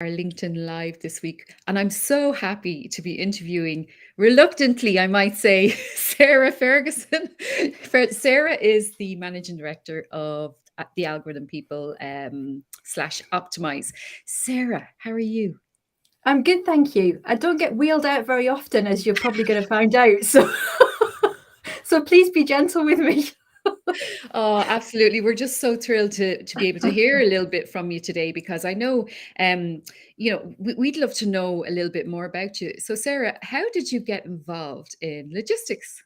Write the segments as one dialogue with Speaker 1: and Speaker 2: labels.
Speaker 1: our LinkedIn Live this week, and I'm so happy to be interviewing, reluctantly, I might say, Sarah Ferguson. Sarah is the managing director of the Algorithm People slash Optimize. Sarah, how are you?
Speaker 2: I'm good, thank you. I don't get wheeled out very often, as you're probably going to find out. So, so please be gentle with me.
Speaker 1: Oh, absolutely. We're just so thrilled to be able to hear a little bit from you today because I know, we'd love to know a little bit more about you. So, Sarah, how did you get involved in logistics?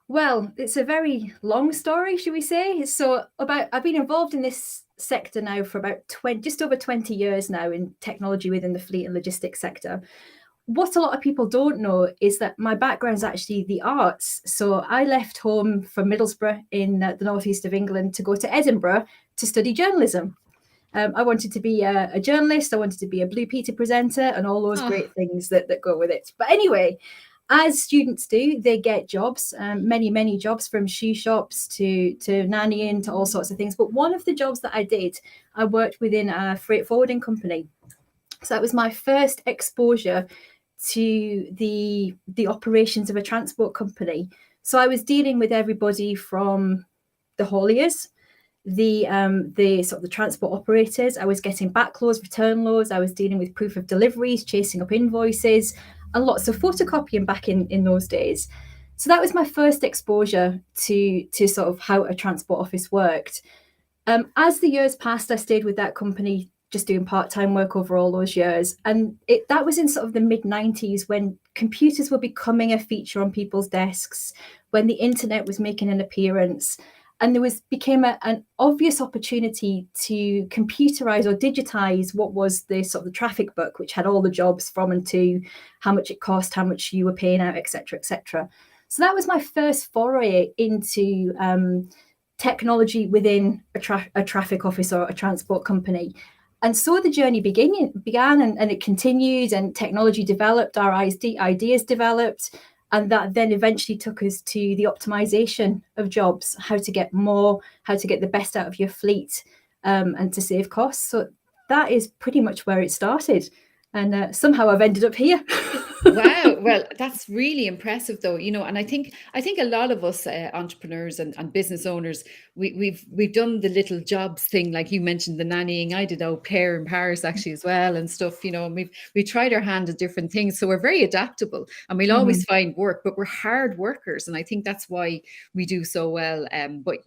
Speaker 2: Well, it's a very long story, should we say? I've been involved in this sector now for about 20, just over 20 years now in technology within the fleet and logistics sector. What a lot of people don't know is that my background is actually the arts. So I left home from Middlesbrough in the northeast of England to go to Edinburgh to study journalism. I wanted to be a journalist. I wanted to be a Blue Peter presenter and all those
Speaker 1: Oh,
Speaker 2: great things that go with it. But anyway, as students do, they get jobs, many jobs, from shoe shops to nannying to all sorts of things. But one of the jobs that I did, I worked within a freight forwarding company. So that was my first exposure to the operations of a transport company. So I was dealing with everybody from the hauliers, the sort of the transport operators. I was getting backloads, return loads. I was dealing with proof of deliveries, chasing up invoices, and lots of photocopying back in those days. So that was my first exposure to sort of how a transport office worked. As the years passed, I stayed with that company just doing part-time work over all those years, and that was in sort of the mid-90s when computers were becoming a feature on people's desks, when the internet was making an appearance, and there became an obvious opportunity to computerize or digitize what was the sort of the traffic book, which had all the jobs from and to, how much it cost, how much you were paying out, etc., etc. So that was my first foray into technology within a traffic office or a transport company. And so the journey began and it continued, and technology developed, our ideas developed, and that then eventually took us to the optimization of jobs, how to get more, how to get the best out of your fleet, and to save costs. So that is pretty much where it started. And somehow I've ended up here.
Speaker 1: wow. Well, that's really impressive, though. And I think a lot of us entrepreneurs and business owners, we've done the little jobs thing, like you mentioned, the nannying. I did au pair in Paris actually as well and stuff. And we tried our hand at different things, so we're very adaptable, and we'll always
Speaker 2: Mhm.
Speaker 1: find work. But we're hard workers, and I think that's why we do so well. But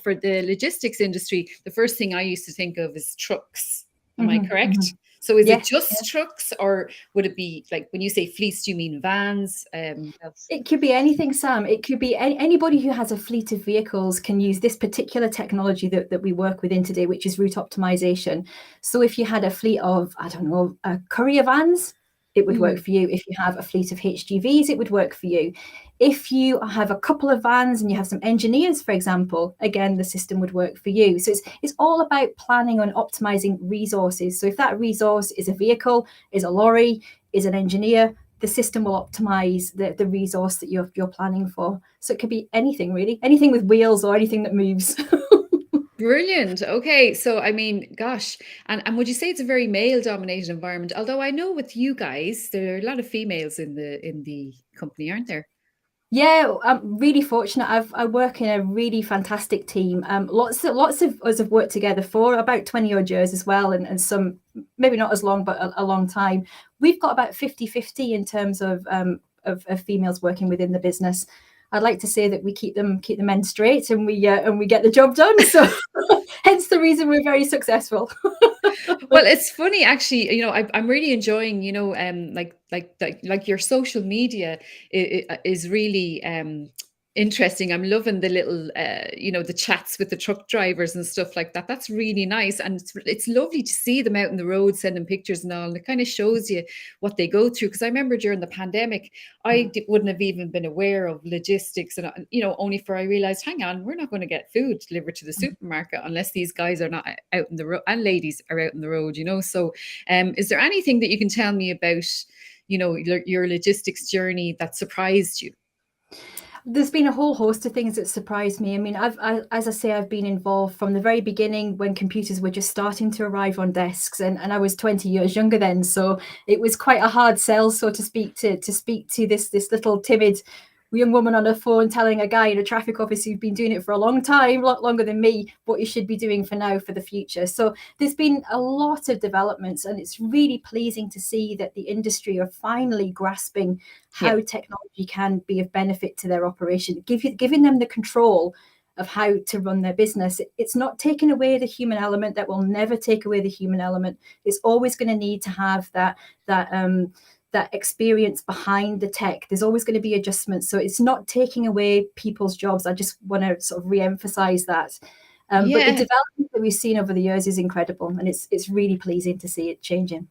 Speaker 1: for the logistics industry, the first thing I used to think of is trucks. Am I
Speaker 2: Mhm.
Speaker 1: correct?
Speaker 2: Mhm.
Speaker 1: So is it
Speaker 2: Yes.
Speaker 1: just trucks, or would it be like when you say fleets, do you mean vans?
Speaker 2: It could be anything, Sam. It could be anybody who has a fleet of vehicles can use this particular technology that we work within today, which is route optimization. So if you had a fleet of, I don't know, courier vans, it would work
Speaker 1: Mhm.
Speaker 2: for you. If you have a fleet of HGVs, it would work for you. If you have a couple of vans and you have some engineers, for example, again, the system would work for you. So it's all about planning and optimizing resources. So if that resource is a vehicle, is a lorry, is an engineer, the system will optimize the resource that you're planning for. So it could be anything really, anything with wheels or anything that moves.
Speaker 1: Brilliant. Okay. So, I mean, gosh. And would you say it's a very male dominated environment? Although I know with you guys, there are a lot of females in the company, aren't there?
Speaker 2: Yeah, I'm really fortunate. I work in a really fantastic team. Lots of us have worked together for about 20 odd years as well, and some maybe not as long, but a long time. We've got about 50-50 in terms of females working within the business. I'd like to say that we keep the men straight, and we get the job done. So hence the reason we're very successful.
Speaker 1: Well, it's funny actually. I'm really enjoying. Like your social media is really interesting. I'm loving the little, the chats with the truck drivers and stuff like that. That's really nice, and it's lovely to see them out in the road sending pictures and all. And it kind of shows you what they go through. Because I remember during the pandemic, wouldn't have even been aware of logistics, and only for I realized, hang on, we're not going to get food delivered to the supermarket unless these guys are not out in the road and ladies are out in the road. So is there anything that you can tell me about your logistics journey that surprised you?
Speaker 2: There's been a whole host of things that surprised me. I mean, as I say, I've been involved from the very beginning when computers were just starting to arrive on desks, and I was 20 years younger then, so it was quite a hard sell, so to speak, to speak to this little timid young woman on her phone telling a guy in a traffic office who'd been doing it for a long time, a lot longer than me, what you should be doing for now for the future. So there's been a lot of developments, and it's really pleasing to see that the industry are finally grasping how technology can be of benefit to their operation, giving them the control of how to run their business. It's not taking away the human element. That will never take away the human element. It's always going to need to have that experience behind the tech. There's always going to be adjustments. So it's not taking away people's jobs. I just want to sort of re-emphasize that. But the development that we've seen over the years is incredible, and it's really pleasing to see it changing.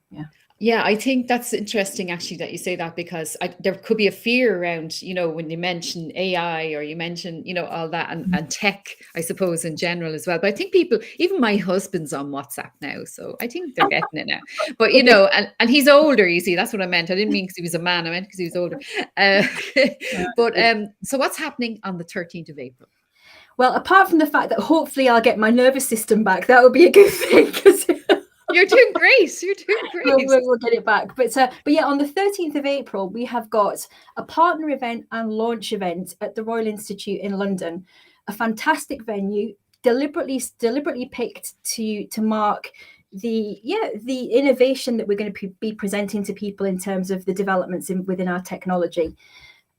Speaker 1: Yeah, I think that's interesting actually that you say that, because there could be a fear around, when you mention AI or you mention, all that and tech, I suppose, in general as well. But I think people, even my husband's on WhatsApp now, so I think they're getting it now. But, and he's older, you see, that's what I meant. I didn't mean because he was a man, I meant because he was older. But so what's happening on the 13th of April?
Speaker 2: Well, apart from the fact that hopefully I'll get my nervous system back, that would be a good thing, because
Speaker 1: You're doing great. You're doing great.
Speaker 2: We'll get it back. But yeah, on the 13th of April, we have got a partner event and launch event at the Royal Institute in London. A fantastic venue, deliberately picked to mark the innovation that we're going to be presenting to people in terms of the developments within our technology.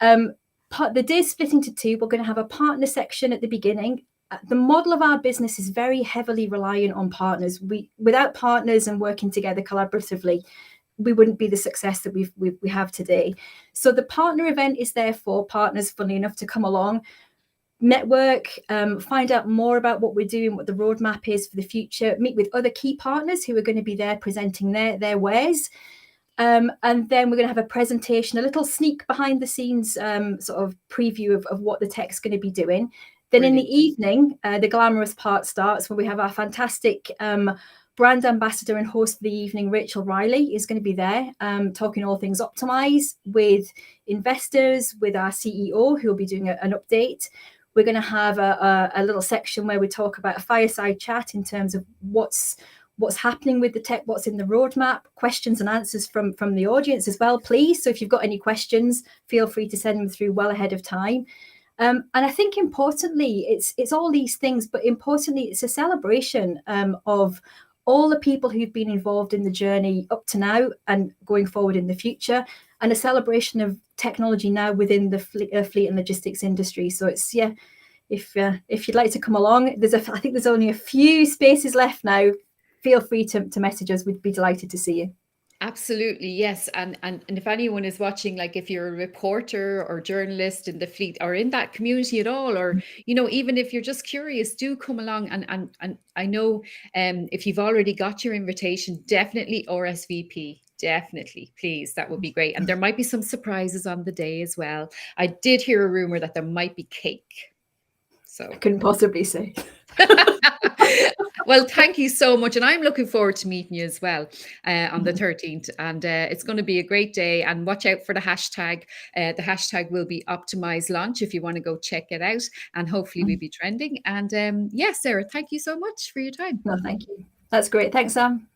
Speaker 2: The day is split into two. We're going to have a partner section at the beginning. The model of our business is very heavily reliant on partners. Without partners and working together collaboratively, we wouldn't be the success that we have today. So the partner event is there for partners, funnily enough, to come along, network, find out more about what we're doing, what the roadmap is for the future, meet with other key partners who are going to be there presenting their wares. And then we're going to have a presentation, a little sneak behind the scenes sort of preview of what the tech's going to be doing. Then in the evening, the glamorous part starts, where we have our fantastic brand ambassador and host for the evening, Rachel Riley, is going to be there talking all things Optimize with investors, with our CEO, who will be doing an update. We're going to have a little section where we talk about a fireside chat in terms of what's happening with the tech, what's in the roadmap, questions and answers from the audience as well, please. So if you've got any questions, feel free to send them through well ahead of time. And I think importantly, it's all these things, but importantly, it's a celebration of all the people who've been involved in the journey up to now and going forward in the future, and a celebration of technology now within the fleet and logistics industry. So it's, if you'd like to come along, I think there's only a few spaces left now. Feel free to message us. We'd be delighted to see you.
Speaker 1: Absolutely, yes. And if anyone is watching, like if you're a reporter or journalist in the fleet or in that community at all, or even if you're just curious, do come along. And I know if you've already got your invitation, definitely RSVP. Definitely, please. That would be great. And there might be some surprises on the day as well. I did hear a rumor that there might be cake. So
Speaker 2: I couldn't possibly say.
Speaker 1: Well, thank you so much. And I'm looking forward to meeting you as well on the 13th. And it's going to be a great day. And watch out for the hashtag. The hashtag will be Optimize Launch if you want to go check it out. And hopefully we'll be trending. And yes, Sarah, thank you so much for your time.
Speaker 2: No, thank you. That's great. Thanks, Sam.